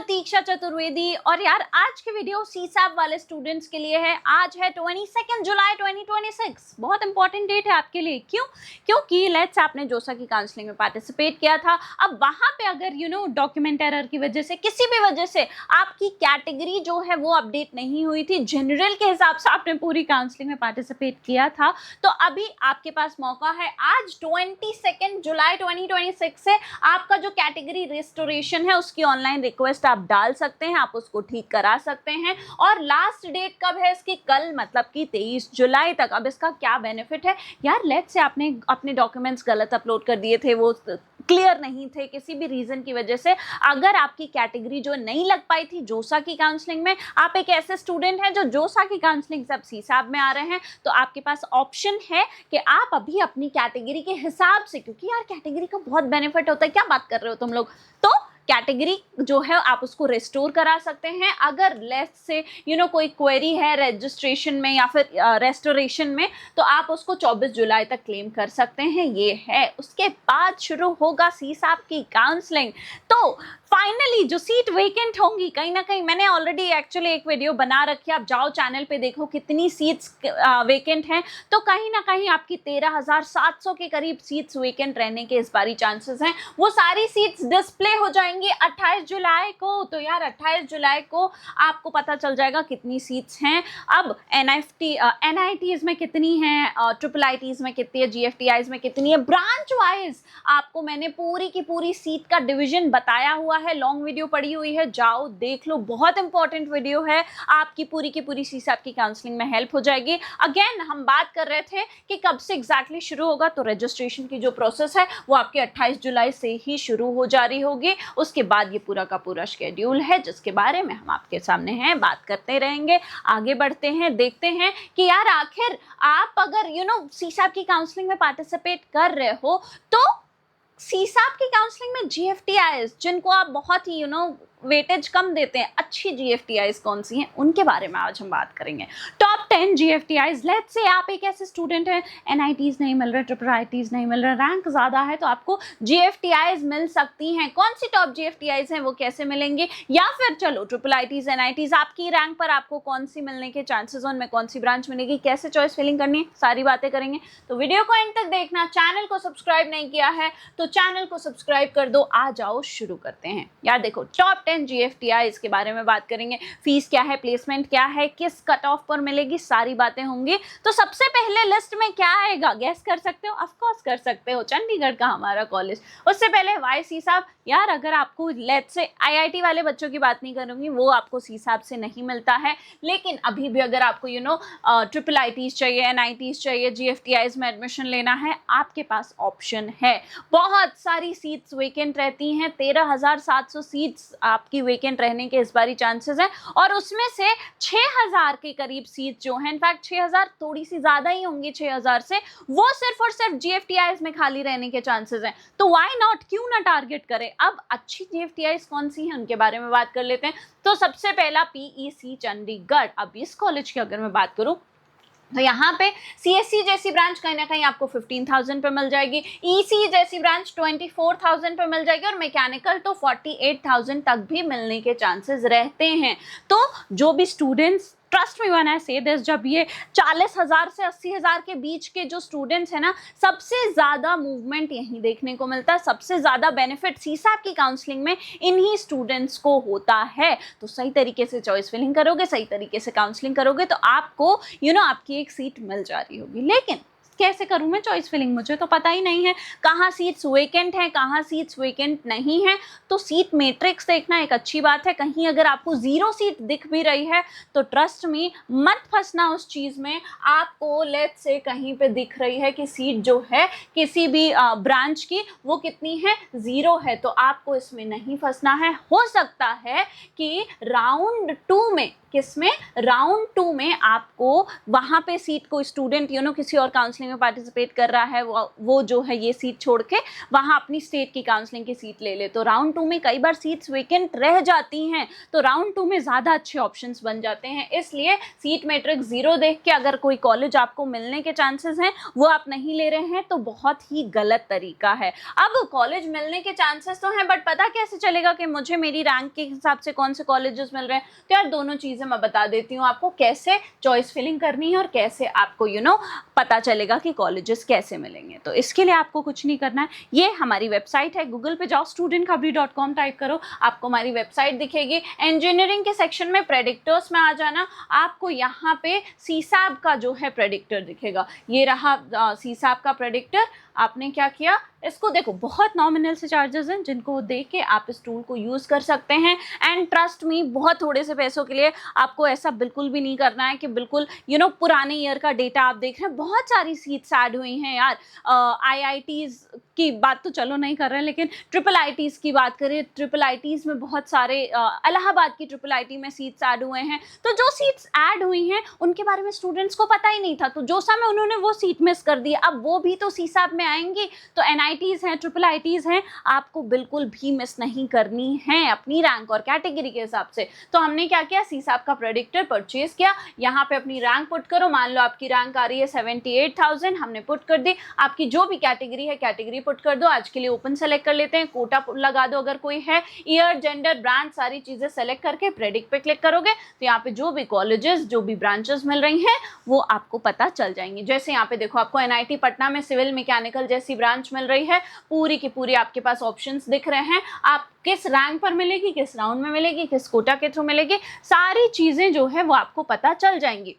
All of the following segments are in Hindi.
प्रतीक्षा चतुर्वेदी। और यार आज की वीडियो सीसैप वाले स्टूडेंट्स के लिए है। आज है 22 जुलाई 2026। बहुत इंपॉर्टेंट डेट है आपके लिए। क्यों? क्योंकि लेट्स आपने जोसा की काउंसलिंग में पार्टिसिपेट किया था। अब वहां पे अगर डॉक्यूमेंट एरर की वजह से, किसी भी वजह से आपकी कैटेगरी जो है वो अपडेट नहीं हुई थी, जनरल के हिसाब से आपने पूरी काउंसलिंग में पार्टिसिपेट किया था, तो अभी आपके पास मौका है। आज 22 जुलाई 2026 से आपका जो कैटेगरी रिस्टोरेशन है उसकी ऑनलाइन रिक्वेस्ट आप डाल सकते हैं, आप उसको ठीक करा सकते हैं। और लास्ट डेट कब है इसकी? कल, मतलब कि 23 जुलाई तक। अब इसका क्या बेनिफिट है यार? लेट्स से आपने अपने डॉक्यूमेंट्स गलत अपलोड कर दिए थे, वो क्लियर नहीं थे किसी भी रीजन की वजह से, अगर आपकी कैटेगरी जो नहीं लग पाई थी जोसा की काउंसलिंग में, आप एक ऐसे स्टूडेंट हैं जो जोसा की काउंसलिंग से अब सीसैप में आ रहे हैं, तो आपके पास ऑप्शन है कि आप अभी अपनी कैटेगरी के हिसाब से, क्योंकि यार कैटेगरी का बहुत बेनिफिट होता है, क्या बात कर रहे हो तुम लोग, तो कैटेगरी जो है आप उसको रिस्टोर करा सकते हैं। अगर लेट्स से कोई क्वेरी है रजिस्ट्रेशन में या फिर रेस्टोरेशन में, तो आप उसको 24 जुलाई तक क्लेम कर सकते हैं। ये है, उसके बाद शुरू होगा सीसैप की काउंसलिंग। तो फाइनली जो सीट वेकेंट होंगी, कहीं ना कहीं मैंने ऑलरेडी एक्चुअली एक वीडियो बना रखी है, आप जाओ चैनल पे देखो कितनी सीट्स वेकेंट हैं, तो कहीं ना कहीं आपकी 13,700 के करीब सीट्स वेकेंट रहने के इस बारी चांसेस हैं। वो सारी सीट्स डिस्प्ले हो जाएंगी 28 जुलाई को। तो यार 28 जुलाई को आपको पता चल जाएगा कितनी सीट्स हैं। अब NITs में कितनी हैं, IIITs में कितनी है, GFTIs में कितनी है, ब्रांच वाइज आपको मैंने पूरी की पूरी सीट का डिवीजन बताया हुआ है। लॉन्ग वीडियो पड़ी हुई है, जाओ देख लो, बहुत इंपॉर्टेंट वीडियो है, आपकी पूरी की पूरी सीसैप की काउंसलिंग में हेल्प हो जाएगी। अगेन हम बात कर रहे थे कि कब से एग्जैक्टली शुरू होगा, तो रजिस्ट्रेशन की जो प्रोसेस है वो आपके 28 जुलाई से ही शुरू हो जा रही होगी। उसके बाद ये पूरा का पूरा शेड्यूल है जिसके बारे में हम आपके सामने हैं, बात करते रहेंगे। आगे बढ़ते हैं, देखते हैं कि यार आखिर आप अगर सीसैप की काउंसलिंग में पार्टिसिपेट कर रहे हो, तो सीसैप की काउंसलिंग में GFTIs जिनको आप बहुत ही वेटेज कम देते हैं, अच्छी GFTIs कौन सी हैं, उनके बारे में आज हम बात करेंगे। Top 10 GFTIs। लेट्स से आप एक ऐसे स्टूडेंट हैं, NITs नहीं मिल रहे, IIITs नहीं मिल रहे, रैंक ज़्यादा है, तो आपको GFTIs मिल सकती हैं। कौन सी टॉप GFTIs हैं, वो कैसे मिलेंगे, या फिर चलो IIITs NITs आपकी रैंक पर आपको कौन सी मिलने के चांसेस, उनमें कौन सी ब्रांच मिलेगी, कैसे चॉइस फिलिंग करनी है, सारी बातें करेंगे। तो वीडियो को एंड तक देखना। चैनल को सब्सक्राइब नहीं किया है तो चैनल को सब्सक्राइब कर दो। आ जाओ शुरू करते हैं। यार देखो, टॉप 10 GFTIs के बारे में बात करेंगे। फीस क्या है, प्लेसमेंट क्या है, किस कट ऑफ पर मिलेगी, सारी बातें होंगी। तो सबसे पहले लिस्ट में क्या आएगा, गैस कर सकते हो? ऑफ कोर्स कर सकते हो, चंडीगढ़ का हमारा कॉलेज। उससे पहले वाई सीसैप। यार अगर आपको लेट्स से IIT वाले बच्चों की बात नहीं करूंगी, वो आपको सीसैप से नहीं मिलता है, लेकिन अभी भी अगर आपको IIITs चाहिए, NITs चाहिए, GFTIs में एडमिशन लेना है, आपके पास ऑप्शन है। बहुत सारी सीट्स वेकेंट रहती हैं, 13,700 सीट्स आपकी वेकेंट रहने के इस बारी चांसेस हैं, और उसमें से 6,000 के करीब सीट जो हैं, इनफैक्ट 6,000 थोड़ी सी ज्यादा ही होंगी 6,000 से, वो सिर्फ और सिर्फ GFTIs में खाली रहने के चांसेस हैं। तो व्हाई नॉट, क्यों ना टारगेट करें। अब अच्छी GFTIs कौन सी हैं उनके बारे में बात कर लेते हैं। तो सबसे पहला PEC चंडीगढ़। अब इस कॉलेज की अगर मैं बात करूं, तो यहाँ पे CSC जैसी ब्रांच कहीं ना कहीं आपको 15,000 पे मिल जाएगी, EC जैसी ब्रांच 24,000 पे मिल जाएगी, और मैकेनिकल तो 48,000 तक भी मिलने के चांसेस रहते हैं। तो जो भी students, trust me when I से दिस, जब ये 40,000 से 80,000 के बीच के जो स्टूडेंट्स हैं ना, सबसे ज़्यादा मूवमेंट यहीं देखने को मिलता है, सबसे ज़्यादा बेनिफिट सीसैप की काउंसलिंग में इन्हीं स्टूडेंट्स को होता है। तो सही तरीके से चॉइस फिलिंग करोगे, सही तरीके से काउंसलिंग करोगे, तो आपको आपकी एक सीट मिल जा रही होगी। लेकिन कैसे करूं मैं चॉइस फिलिंग, मुझे तो पता ही नहीं है कहाँ सीट्स वेकेंट हैं, कहाँ सीट्स वेकेंट नहीं है। तो सीट मैट्रिक्स देखना एक अच्छी बात है। कहीं अगर आपको 0 सीट दिख भी रही है, तो ट्रस्ट मी, मत फंसना उस चीज़ में। आपको लेट्स से कहीं पे दिख रही है कि सीट जो है किसी भी ब्रांच की, वो कितनी है, 0 है, तो आपको इसमें नहीं फंसना है। हो सकता है कि राउंड 2 में किसमें, राउंड 2 में आपको वहाँ पे सीट, कोई स्टूडेंट किसी और काउंसलिंग में पार्टिसिपेट कर रहा है, वो जो है ये सीट छोड़ के वहाँ अपनी स्टेट की काउंसलिंग की सीट ले ले, तो राउंड 2 में कई बार सीट्स वेकेंट रह जाती हैं, तो राउंड 2 में ज़्यादा अच्छे ऑप्शंस बन जाते हैं। इसलिए सीट मैट्रिक्स 0 देख के अगर कोई कॉलेज आपको मिलने के चांसेस हैं वो आप नहीं ले रहे हैं तो बहुत ही गलत तरीका है। अब कॉलेज मिलने के चांसेस तो हैं, बट पता कैसे चलेगा कि मुझे मेरी रैंक के हिसाब से कौन से कॉलेजेस मिल रहे हैं? तो यार दोनों चीज़ें मैं बता देती हूँ आपको, कैसे चॉइस फिलिंग करनी है और कैसे आपको पता चलेगा कि कॉलेजेस कैसे मिलेंगे। तो इसके लिए आपको कुछ नहीं करना है, ये हमारी वेबसाइट है, गूगल पे जाओ studentkhabri.com टाइप करो, आपको हमारी वेबसाइट दिखेगी। इंजीनियरिंग के सेक्शन में प्रेडिक्टर्स में आ जाना, आपको यहाँ पे सीसैब का जो है प्रेडिक्टर दिखेगा, ये रहा सीसैब का प्रेडिक्टर। आपने क्या किया, इसको देखो, बहुत नॉमिनल से चार्जेस हैं जिनको देख के आप इस टूल को यूज़ कर सकते हैं। एंड ट्रस्ट मी, बहुत थोड़े से पैसों के लिए आपको ऐसा बिल्कुल भी नहीं करना है कि बिल्कुल पुराने ईयर का डेटा आप देख रहे हैं। बहुत सारी सीट्स ऐड हुई हैं यार, IITs की बात तो चलो नहीं कर रहे हैं, लेकिन IIITs की बात करें, IIITs में बहुत सारे इलाहाबाद की IIIT में सीट्स ऐड हुए हैं। तो जो सीट्स ऐड हुई हैं उनके बारे में स्टूडेंट्स को पता ही नहीं था, तो जोसा में उन्होंने वो सीट मिस कर दी। अब वो भी तो सीसैब में आएंगी, तो NITs हैं, IIITs हैं, आपको बिल्कुल भी मिस नहीं करनी है अपनी रैंक और कैटेगरी के हिसाब से। तो हमने क्या किया, सीसैब का प्रेडिक्टर परचेज किया, यहाँ पे अपनी रैंक पुट करो, मान लो आपकी रैंक आ रही है 78,000, हमने पुट कर दी। आपकी जो भी कैटेगरी है कैटेगरी पुट कर दो, आज के लिए ओपन सेलेक्ट कर लेते हैं, कोटा लगा दो अगर कोई है, ईयर, जेंडर, ब्रांच, सारी चीजें सेलेक्ट करके प्रेडिक्ट पे क्लिक करोगे तो यहाँ पे जो भी कॉलेजेस, जो भी ब्रांचेस मिल रही हैं वो आपको पता चल जाएंगी। जैसे यहाँ पे देखो, आपको NIT पटना में सिविल मैकेनिकल जैसी ब्रांच मिल रही है, पूरी की पूरी आपके पास ऑप्शंस दिख रहे हैं। आप किस रैंक पर मिलेगी, किस राउंड में मिलेगी, किस कोटा के थ्रू मिलेगी, सारी चीजें जो है वो आपको पता चल जाएंगी।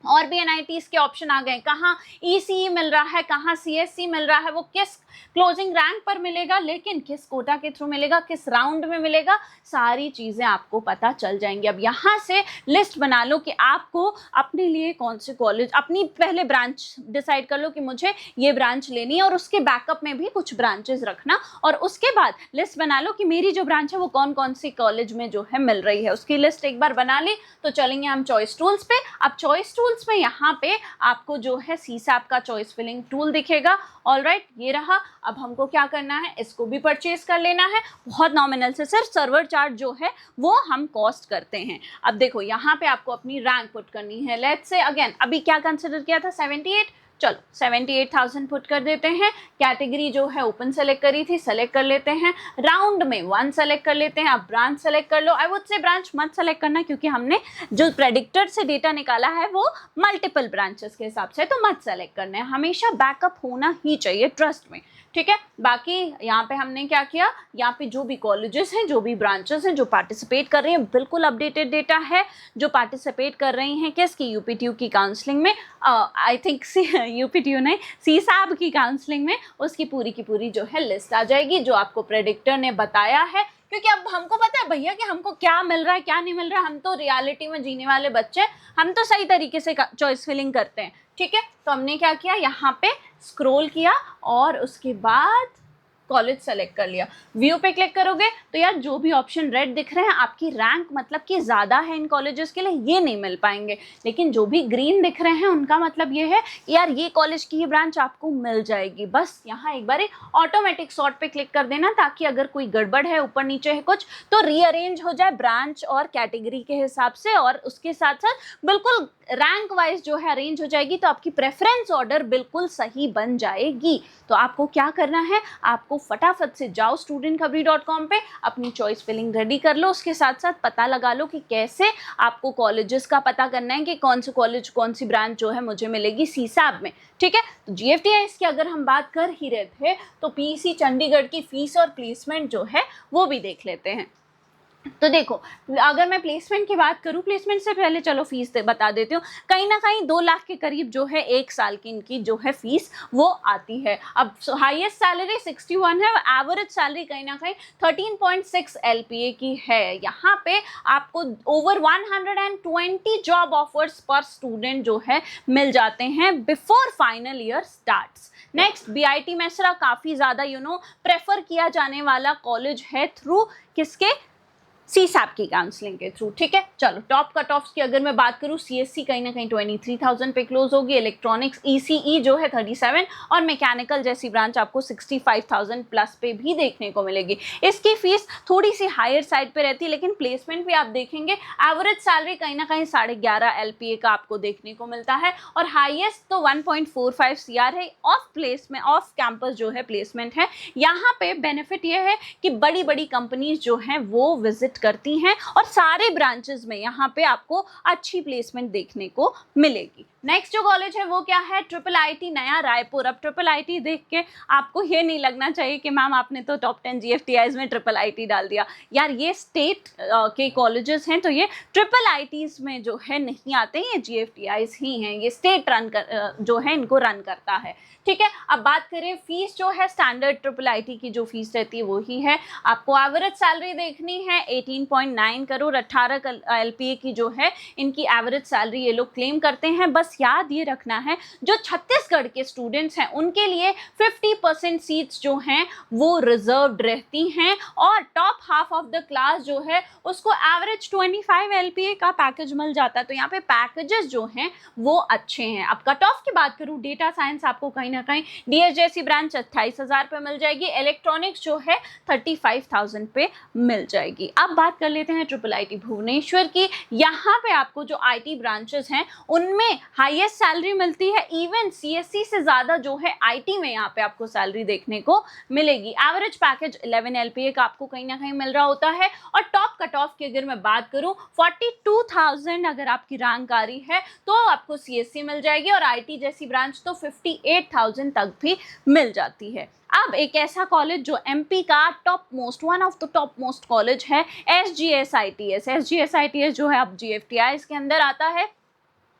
और भी NITs के ऑप्शन आ गए, कहाँ ECE मिल रहा है, कहाँ CSC मिल रहा है, वो किस क्लोजिंग रैंक पर मिलेगा, लेकिन किस कोटा के थ्रू मिलेगा, किस राउंड में मिलेगा, सारी चीज़ें आपको पता चल जाएंगी। अब यहाँ से लिस्ट बना लो कि आपको अपने लिए कौन से कॉलेज, अपनी पहले ब्रांच डिसाइड कर लो कि मुझे ये ब्रांच लेनी है, और उसके बैकअप में भी कुछ ब्रांचेस रखना, और उसके बाद लिस्ट बना लो कि मेरी जो ब्रांच है वो कौन कौन सी कॉलेज में जो है मिल रही है। उसकी लिस्ट एक बार बना ली तो चलेंगे हम चॉइस टूल्स पे। अब चॉइस टूल्स में यहाँ पे आपको जो है सीसैब का चॉइस फिलिंग टूल दिखेगा। ऑलराइट, ये रहा। अब हमको क्या करना है, इसको भी परचेज कर लेना है, बहुत नॉमिनल से, सिर्फ सर्वर चार्ज जो है वो हम कॉस्ट करते हैं। अब देखो यहाँ पे आपको अपनी रैंक पुट करनी है, लेट्स से अगेन अभी क्या कंसिडर किया था 78, चलो 78,000 पुट कर देते हैं। कैटेगरी जो है ओपन सेलेक्ट करी थी, सेलेक्ट कर लेते हैं। राउंड में 1 सेलेक्ट कर लेते हैं। अब ब्रांच सेलेक्ट कर लो। आई वुड से ब्रांच मत सेलेक्ट करना, क्योंकि हमने जो प्रेडिक्टर से डेटा निकाला है वो मल्टीपल ब्रांचेस के हिसाब से, तो मत सेलेक्ट करना है। हमेशा बैकअप होना ही चाहिए, ट्रस्ट में, ठीक है। बाकी यहाँ पे हमने क्या किया, यहाँ पे जो भी कॉलेजेस हैं, जो भी ब्रांचेस हैं जो पार्टिसिपेट कर रही हैं, बिल्कुल अपडेटेड डेटा है। जो पार्टिसिपेट कर रही हैं किसकी, UPTU की काउंसलिंग में, आई थिंक UPTU नहीं, सीसैब की काउंसलिंग में, उसकी पूरी की पूरी जो है लिस्ट आ जाएगी, जो आपको प्रेडिक्टर ने बताया है। क्योंकि अब हमको पता है भैया कि हमको क्या मिल रहा है क्या नहीं मिल रहा है, हम तो रियलिटी में जीने वाले बच्चे, हम तो सही तरीके से चॉइस फिलिंग करते हैं, ठीक है। तो हमने क्या किया, यहाँ पे स्क्रॉल किया और उसके बाद कॉलेज सेलेक्ट कर लिया। व्यू पे क्लिक करोगे तो यार जो भी ऑप्शन रेड दिख रहे हैं, आपकी रैंक मतलब कि ज़्यादा है इन कॉलेजेस के लिए, ये नहीं मिल पाएंगे। लेकिन जो भी ग्रीन दिख रहे हैं उनका मतलब ये है यार ये कॉलेज की ये ब्रांच आपको मिल जाएगी। बस यहाँ एक बार ऑटोमेटिक सॉर्ट पे क्लिक कर देना, ताकि अगर कोई गड़बड़ है, ऊपर नीचे है कुछ, तो रीअरेंज हो जाए ब्रांच और कैटेगरी के हिसाब से, और उसके साथ साथ बिल्कुल रैंक वाइज जो है अरेंज हो जाएगी, तो आपकी प्रेफरेंस ऑर्डर बिल्कुल सही बन जाएगी। तो आपको क्या करना है, आपको फटाफट से जाओ studentkhabri.com पे, अपनी चॉइस फिलिंग रेडी कर लो। उसके साथ साथ पता लगा लो कि कैसे आपको कॉलेजेस का पता करना है कि कौन से कॉलेज, कौन सी ब्रांच जो है मुझे मिलेगी सीसैब में, ठीक है। तो GFTIs की अगर हम बात कर ही रहे थे, तो PEC चंडीगढ़ की फीस और प्लेसमेंट जो है वो भी देख लेते हैं। तो देखो, अगर मैं प्लेसमेंट की बात करूं, प्लेसमेंट से पहले चलो फीस बता देती हूँ। कहीं ना कहीं 2 लाख के करीब जो है 1 साल की इनकी जो है फीस वो आती है। अब हाईएस्ट सैलरी 61 है, एवरेज सैलरी कहीं ना कहीं 13.6 LPA की है। यहाँ पे आपको ओवर 120 जॉब ऑफर्स पर स्टूडेंट जो है मिल जाते हैं before final year starts. Next, BIT Mesra काफ़ी ज़्यादा प्रेफर किया जाने वाला कॉलेज है, थ्रू किसके, सीसैप की काउंसलिंग के थ्रू, ठीक है। चलो टॉप कट ऑफ्स की अगर मैं बात करूँ, सीएससी कहीं ना कहीं 23,000 पे क्लोज होगी, इलेक्ट्रॉनिक्स ईसीई जो है 37 और मैकेनिकल जैसी ब्रांच आपको 65,000 प्लस पे भी देखने को मिलेगी। इसकी फीस थोड़ी सी हायर साइड पे रहती है, लेकिन प्लेसमेंट भी आप देखेंगे एवरेज सैलरी कहीं ना कहीं 11.5 LPA का आपको देखने को मिलता है और हाईएस्ट तो 1.45 CR है। ऑफ प्लेसमेंट, ऑफ कैंपस जो है प्लेसमेंट है। यहाँ पे बेनिफिट ये है कि बड़ी बड़ी कंपनीज जो हैं वो विजिट करती हैं और सारे ब्रांचेस में यहाँ पे आपको अच्छी प्लेसमेंट देखने को मिलेगी। नेक्स्ट जो कॉलेज है वो क्या है, ट्रिपल आईटी नया रायपुर। अब ट्रिपल आईटी देख के आपको ये नहीं लगना चाहिए कि मैम आपने तो टॉप 10 GFTIs में ट्रिपल आईटी डाल दिया। यार ये स्टेट के कॉलेजेस हैं, तो ये ट्रिपल आईटीज में जो है नहीं आते, ये GFTIs ही हैं, ये स्टेट रन कर जो है इनको रन करता है, ठीक है। अब बात करें फीस, जो है स्टैंडर्ड ट्रिपल आईटी की जो फीस रहती है वो ही है। आपको एवरेज सैलरी देखनी है 18.9 करोड़, 18 LPA की जो है इनकी एवरेज सैलरी ये लोग क्लेम करते हैं। बस याद ये रखना है जो छत्तीसगढ़ के स्टूडेंट्स हैं उनके लिए 50% सीट्स जो हैं वो रिजर्व्ड रहती हैं और top half of the class जो है उसको एवरेज 25 LPA का पैकेज मिल जाता है। तो यहाँ पे पैकेजेस जो हैं वो अच्छे हैं। अब कट ऑफ की बात करूँ, डेटा साइंस आपको कहीं ना कहीं डीएस जैसी ब्रांच 28,000 पे मिल जाएगी, इलेक्ट्रॉनिक्स जो है 35,000 पे मिल जाएगी। अब बात कर लेते हैं ट्रिपल आईटी भुवनेश्वर की। यहाँ पे आपको जो आईटी ब्रांचेस हैं उनमें हाईएस्ट सैलरी मिलती है, इवन सीएससी से ज्यादा जो है आईटी में यहाँ पे आपको सैलरी देखने को मिलेगी। एवरेज पैकेज 11 LPA का आपको कहीं ना कहीं मिल रहा होता है और टॉप कट ऑफ की अगर मैं बात करूं 42,000 अगर आपकी रैंक आ रही है तो आपको सीएससी मिल जाएगी और आईटी जैसी ब्रांच तो 58,000 तक भी मिल जाती है। अब एक ऐसा कॉलेज जो एमपी का top most, one of the top most college है SGSITS। SGSITS जो है अब GFTIs के अंदर आता है।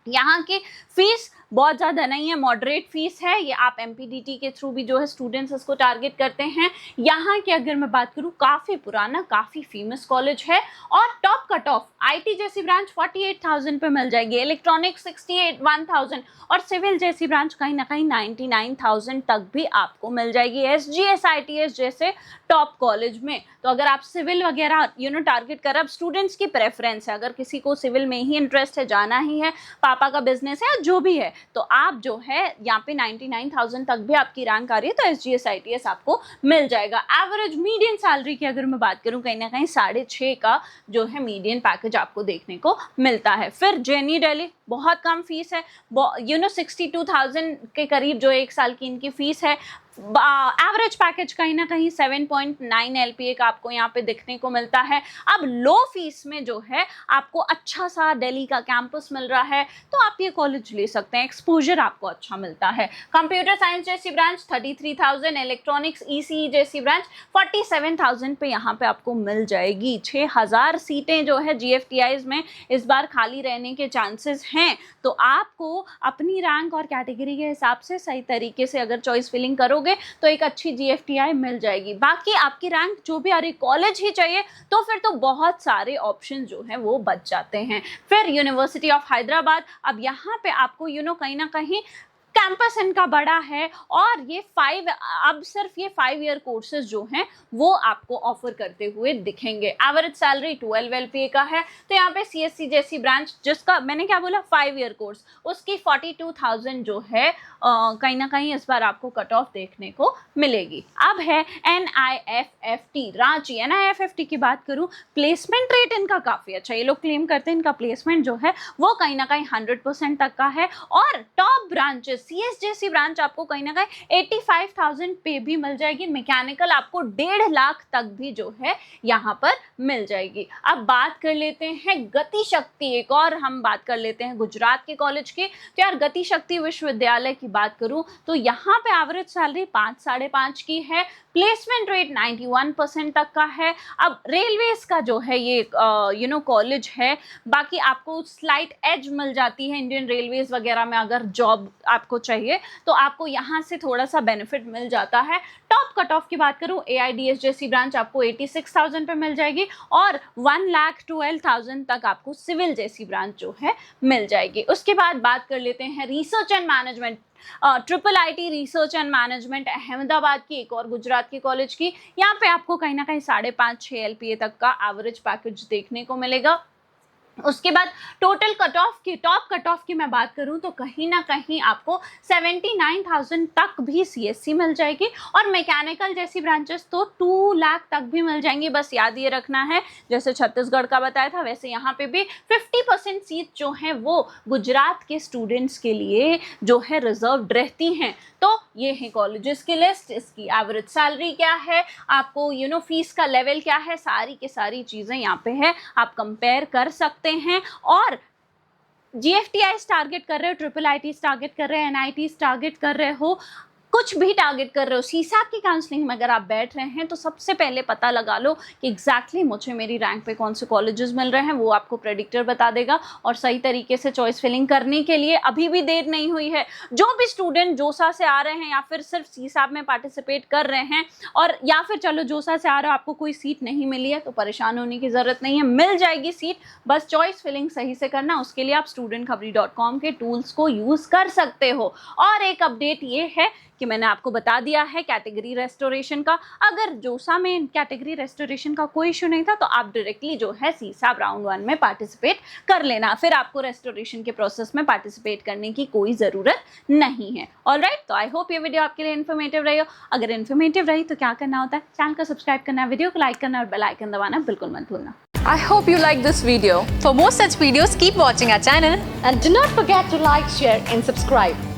यहाँ की फीस बहुत ज़्यादा नहीं है, मॉडरेट फीस है। ये आप MPDT के थ्रू भी जो है स्टूडेंट्स इसको टारगेट करते हैं। यहाँ की अगर मैं बात करूँ काफ़ी पुराना, काफ़ी फेमस कॉलेज है और टॉप कट ऑफ आईटी जैसी ब्रांच 48,000 पे मिल जाएगी, इलेक्ट्रॉनिक्स 61,000 और सिविल जैसी ब्रांच कहीं ना कहीं 99,000 तक भी आपको मिल जाएगी SGSITS जैसे टॉप कॉलेज में। तो अगर आप सिविल वगैरह टारगेट कर, अब स्टूडेंट्स की प्रेफरेंस है, अगर किसी को सिविल में ही इंटरेस्ट है, जाना ही है, पापा का बिजनेस है या जो भी है, तो आप जो है यहाँ पे 99,000 तक भी आपकी रैंक आ रही है तो SGSITS आपको मिल जाएगा। एवरेज मीडियन सैलरी की अगर मैं बात करूँ कहीं ना कहीं 6.5 का जो है मीडियन पैकेज आपको देखने को मिलता है। फिर JNU दिल्ली बहुत कम फीस है, 62,000 के करीब जो एक साल की इनकी फीस है। एवरेज पैकेज कहीं ना कहीं 7.9 LPA का आपको यहाँ पे देखने को मिलता है। अब लो फीस में जो है आपको अच्छा सा दिल्ली का कैंपस मिल रहा है तो आप ये कॉलेज ले सकते हैं, एक्सपोजर आपको अच्छा मिलता है। कंप्यूटर साइंस जैसी ब्रांच 33,000, इलेक्ट्रॉनिक्स ECE जैसी ब्रांच 47,000 पे यहाँ पे आपको मिल जाएगी। 6,000 सीटें जो है GFTIs में इस बार खाली रहने के चांसेस हैं, तो आपको अपनी रैंक और कैटेगरी के हिसाब से सही तरीके से अगर चॉइस फिलिंग करोगे तो एक अच्छी GFTI मिल जाएगी। बाकी आपकी रैंक जो भी आ रही, कॉलेज ही चाहिए तो फिर तो बहुत सारे ऑप्शन जो हैं वो बच जाते हैं। फिर यूनिवर्सिटी ऑफ हैदराबाद, अब यहाँ पे आपको कहीं ना कहीं कैंपस इनका बड़ा है और ये अब सिर्फ ये 5 ईयर कोर्सेज जो हैं वो आपको ऑफर करते हुए दिखेंगे। एवरेज सैलरी 12 LPA का है, तो यहाँ पे CSC जैसी ब्रांच जिसका मैंने क्या बोला 5 ईयर कोर्स, उसकी 42,000 जो है कहीं ना कहीं इस बार आपको कट ऑफ देखने को मिलेगी। अब है NIFFT रांची। NIFFT की बात करूँ, प्लेसमेंट रेट इनका काफ़ी अच्छा, ये लोग क्लेम करते हैं इनका प्लेसमेंट जो है वो कहीं ना कहीं 100% तक का है और टॉप ब्रांचेस CS जैसी ब्रांच आपको कहीं ना कहीं 85,000 पे भी मिल जाएगी। मैकेनिकल आपको 1.5 लाख तक भी जो है यहाँ पर मिल जाएगी। अब बात कर लेते हैं गति शक्ति, एक और हम बात कर लेते हैं गुजरात के कॉलेज की। तो यार गति शक्ति विश्वविद्यालय की बात करूँ तो यहाँ पे एवरेज सैलरी 5-5.5 की है, प्लेसमेंट रेट 91% तक का है। अब रेलवेज का जो है ये कॉलेज है, बाकी आपको स्लाइट एज मिल जाती है इंडियन रेलवेज वगैरह में अगर जॉब आपको चाहिए, तो आपको यहाँ से थोड़ा सा बेनिफिट मिल जाता है। टॉप कट ऑफ की बात करूँ, AIDS जैसी ब्रांच आपको 86,000 पे मिल जाएगी और 1,12,000 तक आपको सिविल जैसी ब्रांच जो है मिल जाएगी। उसके बाद बात कर लेते हैं research and management. IIT research and management Ahmedabad की, एक और गुजरात की कॉलेज की। यहाँ पे आपको कहीं ना कहीं 5.5-6 LPA तक का एवरेज पैकेज देखने को मिलेगा। उसके बाद टोटल कट ऑफ की, टॉप कट ऑफ की मैं बात करूं तो कहीं ना कहीं आपको 79,000 तक भी CSC मिल जाएगी और मैकेनिकल जैसी ब्रांचेस तो 2 लाख तक भी मिल जाएंगी। बस याद ये रखना है, जैसे छत्तीसगढ़ का बताया था वैसे यहाँ पे भी 50% सीट जो हैं वो गुजरात के स्टूडेंट्स के लिए जो है रिजर्व्ड रहती हैं। तो ये है कॉलेजेस की लिस्ट, इसकी एवरेज सैलरी क्या है, आपको फीस का लेवल क्या है, सारी की सारी चीज़ें यहाँ पे है, आप कंपेयर कर सकते हैं। और GFTI टारगेट कर रहे हो, IIIT टारगेट कर रहे हो, NIT टारगेट कर रहे हो, कुछ भी टारगेट कर रहे हो, CSAT की काउंसलिंग में अगर आप बैठ रहे हैं तो सबसे पहले पता लगा लो कि एग्जैक्टली मुझे मेरी रैंक पे कौन से कॉलेजेस मिल रहे हैं। वो आपको प्रेडिक्टर बता देगा और सही तरीके से चॉइस फिलिंग करने के लिए अभी भी देर नहीं हुई है। जो भी स्टूडेंट जोसा से आ रहे हैं या फिर सिर्फ CSAT में पार्टिसिपेट कर रहे हैं, और या फिर चलो जोसा से आ रहे हो आपको कोई सीट नहीं मिली है तो परेशान होने की ज़रूरत नहीं है, मिल जाएगी सीट, बस चॉइस फिलिंग सही से करना। उसके लिए आप studentkhabari.com के टूल्स को यूज़ कर सकते हो। और एक अपडेट ये है कि मैंने आपको बता दिया है कैटेगरी रेस्टोरेशन का। अगर जोसा में कैटेगरी रेस्टोरेशन का कोई इशू नहीं था तो आप डायरेक्टली जो है CSAT राउंड 1 में पार्टिसिपेट कर लेना, फिर आपको रेस्टोरेशन के प्रोसेस में पार्टिसिपेट करने की कोई ज़रूरत नहीं है। ऑलराइट, तो आई होप ये वीडियो आपके लिए इन्फॉर्मेटिव रही हो। अगर इन्फॉर्मेटिव रही तो क्या करना होता है, चैनल को सब्सक्राइब करना, वीडियो को लाइक करना और बेल आइकन दबाना बिल्कुल मत भूलना। I hope you like this video. For more such videos, keep watching our channel and do not forget to like, share and subscribe.